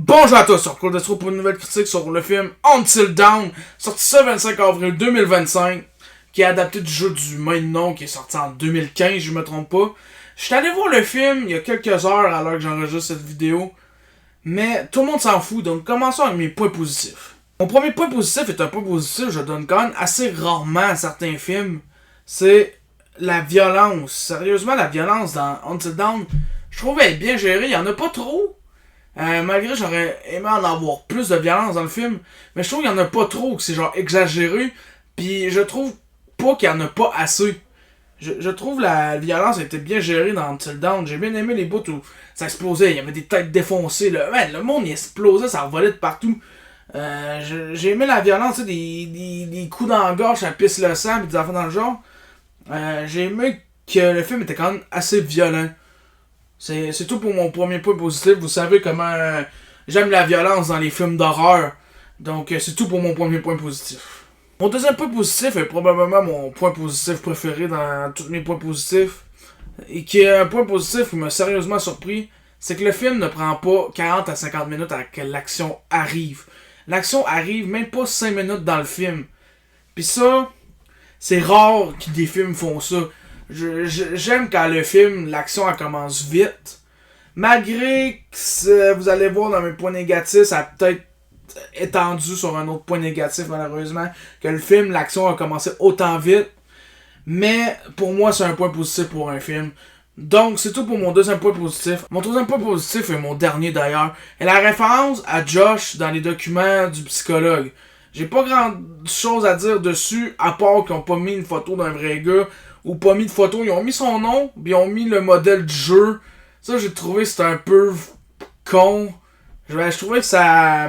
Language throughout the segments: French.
Bonjour à tous, sur Cool Destro pour une nouvelle critique sur le film Until Dawn, sorti ce 25 avril 2025, qui est adapté du jeu du même nom, qui est sorti en 2015, je me trompe pas. Je suis allé voir le film il y a quelques heures à l'heure que j'enregistre cette vidéo, mais tout le monde s'en fout, donc commençons avec mes points positifs. Mon premier point positif est un point positif, je donne quand même assez rarement à certains films, c'est la violence. Sérieusement, la violence dans Until Dawn, je trouve elle est bien gérée, il y en a pas trop. Malgré j'aurais aimé en avoir plus de violence dans le film, mais je trouve qu'il y en a pas trop, que c'est genre exagéré, puis je trouve pas qu'il y en a pas assez. Je trouve la violence était bien gérée dans Until Dawn. J'ai bien aimé les bouts où ça explosait, il y avait des têtes défoncées, là. Man, le monde il explosait, ça volait de partout. J'ai aimé la violence, des coups dans la gorge, ça pisse le sang, pis des affaires dans le genre. J'ai aimé que le film était quand même assez violent. C'est tout pour mon premier point positif. Vous savez comment j'aime la violence dans les films d'horreur. Donc c'est tout pour mon premier point positif. Mon deuxième point positif est probablement mon point positif préféré dans tous mes points positifs. Et qui est un point positif qui m'a sérieusement surpris. C'est que le film ne prend pas 40 à 50 minutes à que l'action arrive. L'action arrive même pas 5 minutes dans le film. Puis ça, c'est rare que des films font ça. J'aime quand le film, l'action elle commence vite. Malgré que vous allez voir dans mes points négatifs, ça a peut-être étendu sur un autre point négatif malheureusement, que le film, l'action a commencé autant vite. Mais pour moi, c'est un point positif pour un film. Donc, c'est tout pour mon deuxième point positif. Mon troisième point positif, et mon dernier d'ailleurs, est la référence à Josh dans les documents du psychologue. J'ai pas grand chose à dire dessus, à part qu'ils ont pas mis une photo d'un vrai gars, ou pas mis de photo, ils ont mis son nom, puis ils ont mis le modèle du jeu. Ça, j'ai trouvé que c'était un peu con. Je trouvais que ça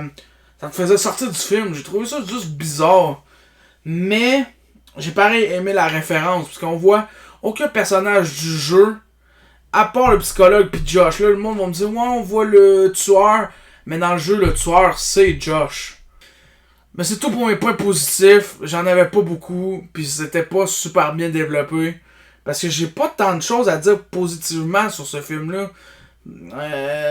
me faisait sortir du film. J'ai trouvé ça juste bizarre. Mais, j'ai pareil aimé la référence, parce qu'on voit aucun personnage du jeu, à part le psychologue puis Josh. Là, le monde va me dire, ouais, on voit le tueur, mais dans le jeu, le tueur, c'est Josh. Mais c'est tout pour mes points positifs. J'en avais pas beaucoup. Puis c'était pas super bien développé. Parce que j'ai pas tant de choses à dire positivement sur ce film-là.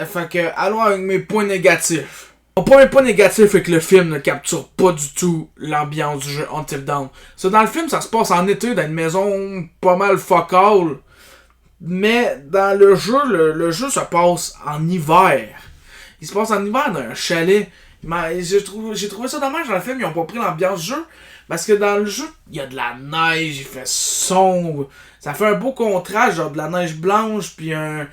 Fait que allons avec mes points négatifs. Mon premier point négatif est que le film ne capture pas du tout l'ambiance du jeu Until Dawn. C'est dans le film, ça se passe en été dans une maison pas mal fuck all. Mais dans le jeu, le jeu se passe en hiver. Il se passe en hiver dans un chalet. J'ai trouvé ça dommage dans le film, ils ont pas pris l'ambiance du jeu. Parce que dans le jeu, il y a de la neige, il fait sombre. Ça fait un beau contraste, genre de la neige blanche, puis un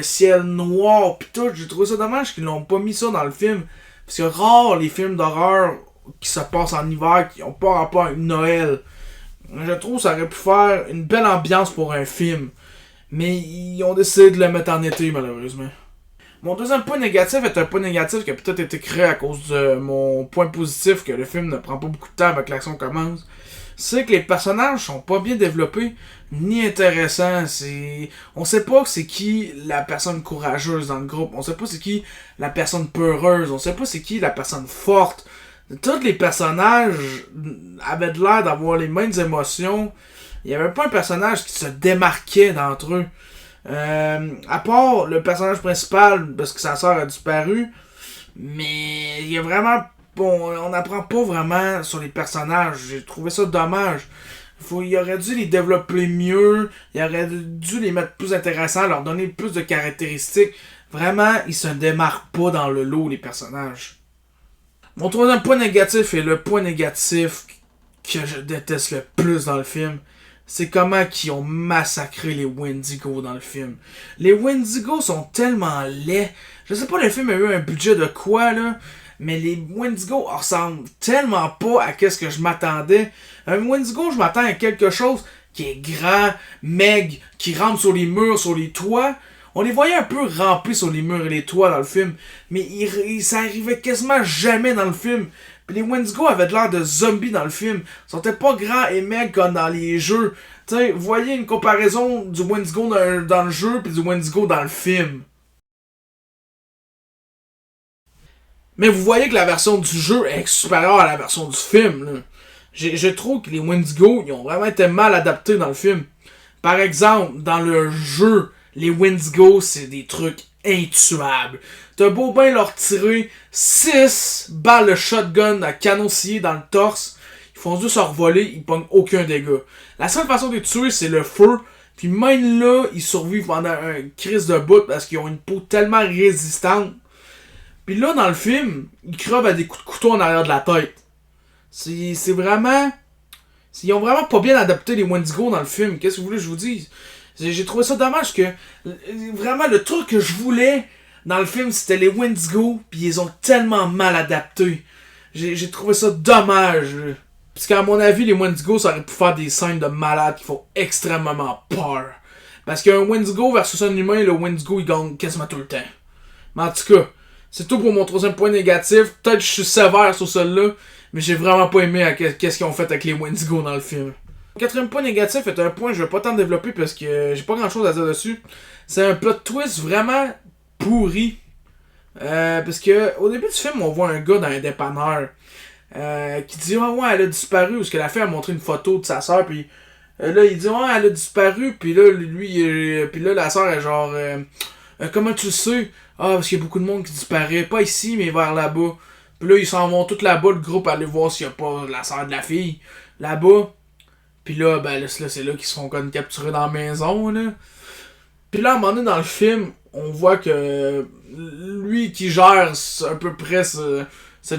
ciel noir, pis tout. J'ai trouvé ça dommage qu'ils n'ont pas mis ça dans le film. Parce que rare les films d'horreur qui se passent en hiver, qui ont pas rapport avec Noël. Je trouve que ça aurait pu faire une belle ambiance pour un film. Mais ils ont décidé de le mettre en été, malheureusement. Mon deuxième point négatif est un point négatif qui a peut-être été créé à cause de mon point positif, que le film ne prend pas beaucoup de temps avant que l'action commence. C'est que les personnages sont pas bien développés, ni intéressants. On sait pas c'est qui la personne courageuse dans le groupe. On sait pas c'est qui la personne peureuse. On sait pas c'est qui la personne forte. Tous les personnages avaient de l'air d'avoir les mêmes émotions. Il y avait pas un personnage qui se démarquait d'entre eux. À part le personnage principal, parce que sa sœur a disparu, mais il y a vraiment, on n'apprend pas vraiment sur les personnages. J'ai trouvé ça dommage. Il aurait dû les développer mieux, il aurait dû les mettre plus intéressants, leur donner plus de caractéristiques. Vraiment, ils se démarquent pas dans le lot, les personnages. Mon troisième point négatif est le point négatif que je déteste le plus dans le film. C'est comment qu'ils ont massacré les Wendigo dans le film. Les Wendigo sont tellement laids. Je sais pas le film a eu un budget de quoi là, mais les Wendigo ressemblent tellement pas à qu'est-ce que je m'attendais. Un Wendigo, je m'attends à quelque chose qui est grand, maigre, qui rentre sur les murs, sur les toits. On les voyait un peu rampés sur les murs et les toits dans le film, mais ça arrivait quasiment jamais dans le film. Puis les Wendigo avaient de l'air de zombies dans le film. Ils sont pas grands et maigres comme dans les jeux. T'sais, vous voyez une comparaison du Wendigo dans le jeu puis du Wendigo dans le film. Mais vous voyez que la version du jeu est supérieure à la version du film. Là. Je trouve que les Wendigo ils ont vraiment été mal adaptés dans le film. Par exemple, dans le jeu, les Wendigo, c'est des trucs intuables. T'as beau bien leur tirer 6 balles de shotgun à canon scié dans le torse, ils font juste se revoler, ils pognent aucun dégât. La seule façon de les tuer, c'est le feu. Puis même là, ils survivent pendant une crise de bout parce qu'ils ont une peau tellement résistante. Puis là, dans le film, ils crevent à des coups de couteau en arrière de la tête. C'est vraiment... Ils ont vraiment pas bien adapté les Wendigo dans le film. Qu'est-ce que vous voulez que je vous dise? J'ai trouvé ça dommage que... Vraiment, le truc que je voulais dans le film, c'était les Wendigo. Puis ils ont tellement mal adapté. J'ai trouvé ça dommage. Parce qu'à mon avis, les Wendigo, ça aurait pu faire des scènes de malades qui font extrêmement peur. Parce qu'un Wendigo versus un humain, le Wendigo, il gagne quasiment tout le temps. Mais en tout cas, c'est tout pour mon troisième point négatif. Peut-être que je suis sévère sur celui-là, mais j'ai vraiment pas aimé qu'est-ce qu'ils ont fait avec les Wendigo dans le film. Le quatrième point négatif est un point que je vais pas tant développer parce que j'ai pas grand-chose à dire dessus. C'est un plot twist vraiment pourri. Parce que au début du film, on voit un gars dans un dépanneur qui dit ah ouais, elle a disparu, parce que la fille a montré une photo de sa soeur, puis là il dit ouais, elle a disparu, puis là puis là la soeur est genre comment tu le sais? Ah, parce qu'il y a beaucoup de monde qui disparaît, pas ici mais vers là-bas. Puis là ils s'en vont tout là-bas, le groupe, aller voir s'il y a pas la soeur de la fille là-bas. Puis là ben là, c'est là qu'ils se font comme capturer dans la maison là. Puis là à un moment donné dans le film, on voit que lui qui gère à peu près ce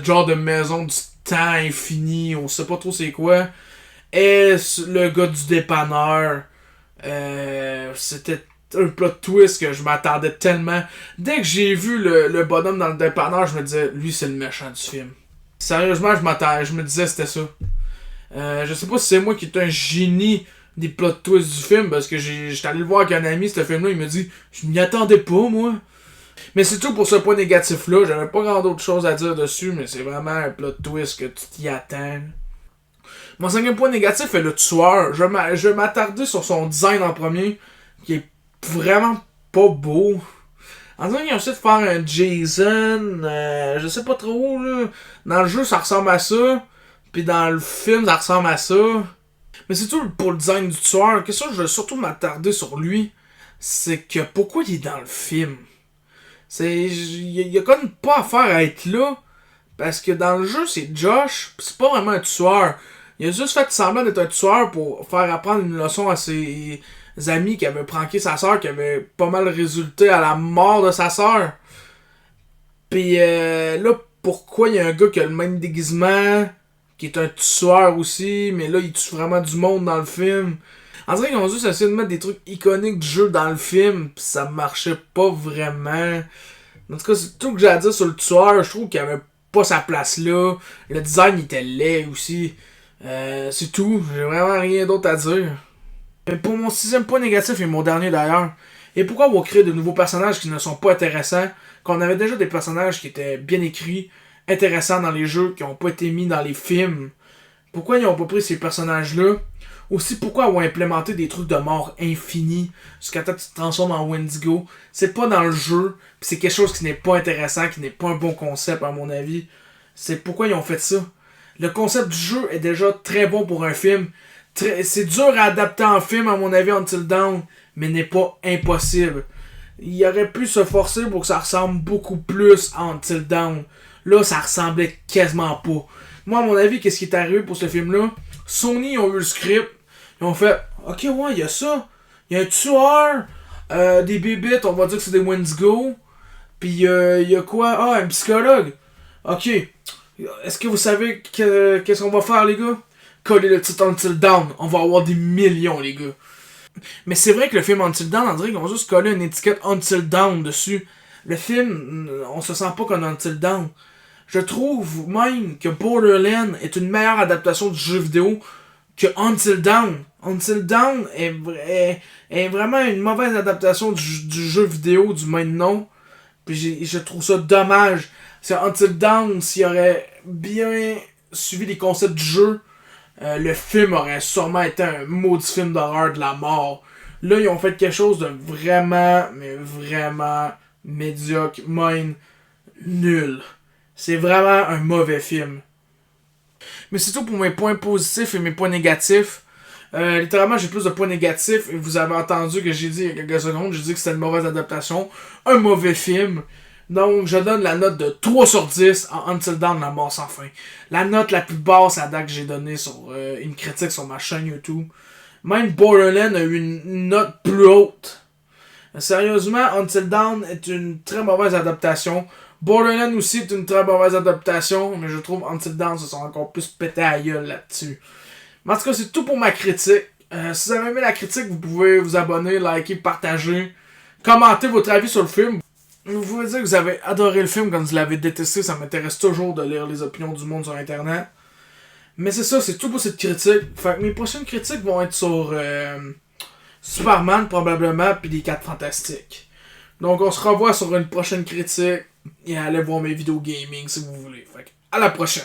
genre de maison du temps infini, on sait pas trop c'est quoi, est le gars du dépanneur. C'était un plot twist que je m'attendais tellement. Dès que j'ai vu le bonhomme dans le dépanneur, je me disais, lui c'est le méchant du film. Sérieusement, je me disais c'était ça. Je sais pas si c'est moi qui est un génie des plot twists du film, parce que j'étais allé le voir avec un ami, ce film-là, il me dit, je m'y attendais pas, moi. Mais c'est tout pour ce point négatif-là. J'avais pas grand d'autre chose à dire dessus, mais c'est vraiment un plot twist que tu t'y attends. Mon cinquième point négatif est le tueur. Je vais m'attarder sur son design en premier, qui est vraiment pas beau. En disant qu'ils ont essayé de faire un Jason, je sais pas trop, là. Dans le jeu, ça ressemble à ça. Puis dans le film, ça ressemble à ça. Mais c'est tout pour le design du tueur. Qu'est-ce que je veux surtout m'attarder sur lui, c'est que pourquoi il est dans le film? Il y a quand même pas affaire à être là. Parce que dans le jeu, c'est Josh, pis c'est pas vraiment un tueur. Il a juste fait semblant d'être un tueur pour faire apprendre une leçon à ses amis qui avaient pranké sa soeur, qui avait pas mal résulté à la mort de sa soeur. Pis là, pourquoi il y a un gars qui a le même déguisement, qui est un tueur aussi, mais là, il tue vraiment du monde dans le film. En vrai, ils ont juste essayé de mettre des trucs iconiques du jeu dans le film, pis ça marchait pas vraiment. En tout cas, c'est tout que j'ai à dire sur le tueur. Je trouve qu'il avait pas sa place là. Le design était laid aussi. C'est tout. J'ai vraiment rien d'autre à dire. Et pour mon sixième point négatif, et mon dernier d'ailleurs, et pourquoi avoir créé de nouveaux personnages qui ne sont pas intéressants, quand on avait déjà des personnages qui étaient bien écrits, intéressants dans les jeux, qui n'ont pas été mis dans les films? Pourquoi ils n'ont pas pris ces personnages-là? Aussi, pourquoi avoir implémenté des trucs de mort infinis jusqu'à temps que tu te transformes en Wendigo? C'est pas dans le jeu, pis c'est quelque chose qui n'est pas intéressant, qui n'est pas un bon concept à mon avis. C'est pourquoi ils ont fait ça. Le concept du jeu est déjà très bon pour un film. C'est dur à adapter en film à mon avis, Until Dawn, mais n'est pas impossible. Il aurait pu se forcer pour que ça ressemble beaucoup plus à Until Dawn. Là, ça ressemblait quasiment pas. Moi, à mon avis, qu'est-ce qui est arrivé pour ce film-là? Sony ont eu le script, ils ont fait ok, ouais, il y a ça, il y a un tueur, des bébites, on va dire que c'est des Wendigo, puis il y a quoi? Ah, un psychologue. Ok, est-ce que vous savez qu'est-ce qu'on va faire, les gars? Coller le titre Until Dawn, on va avoir des millions, les gars. Mais c'est vrai que le film Until Dawn, on dirait qu'ils ont juste collé une étiquette Until Dawn dessus. Le film, on se sent pas comme Until Dawn. Je trouve même que Borderlands est une meilleure adaptation du jeu vidéo que Until Dawn. Until Dawn est vraiment une mauvaise adaptation du jeu vidéo du même nom. Puis je trouve ça dommage. C'est Until Dawn, s'il aurait bien suivi les concepts du jeu, le film aurait sûrement été un maudit film d'horreur de la mort. Là, ils ont fait quelque chose de vraiment, mais vraiment médiocre, même nul. C'est vraiment un mauvais film. Mais c'est tout pour mes points positifs et mes points négatifs. Littéralement, j'ai plus de points négatifs. Et vous avez entendu que j'ai dit il y a quelques secondes, j'ai dit que c'était une mauvaise adaptation, un mauvais film. Donc, je donne la note de 3 sur 10 à Until Dawn, la mort sans fin. La note la plus basse à date que j'ai donnée sur une critique sur ma chaîne YouTube. Même Borderlands a eu une note plus haute. Sérieusement, Until Dawn est une très mauvaise adaptation. Borderlands aussi est une très mauvaise adaptation, mais je trouve Until Dawn se sont encore plus pété à la gueule là-dessus. Mais en tout cas, c'est tout pour ma critique. Si vous avez aimé la critique, vous pouvez vous abonner, liker, partager, commenter votre avis sur le film. Vous pouvez dire que vous avez adoré le film quand vous l'avez détesté, ça m'intéresse toujours de lire les opinions du monde sur internet. Mais c'est ça, c'est tout pour cette critique. Fait que mes prochaines critiques vont être sur Superman probablement, puis les 4 Fantastiques. Donc on se revoit sur une prochaine critique et allez voir mes vidéos gaming si vous voulez. Fait que à la prochaine.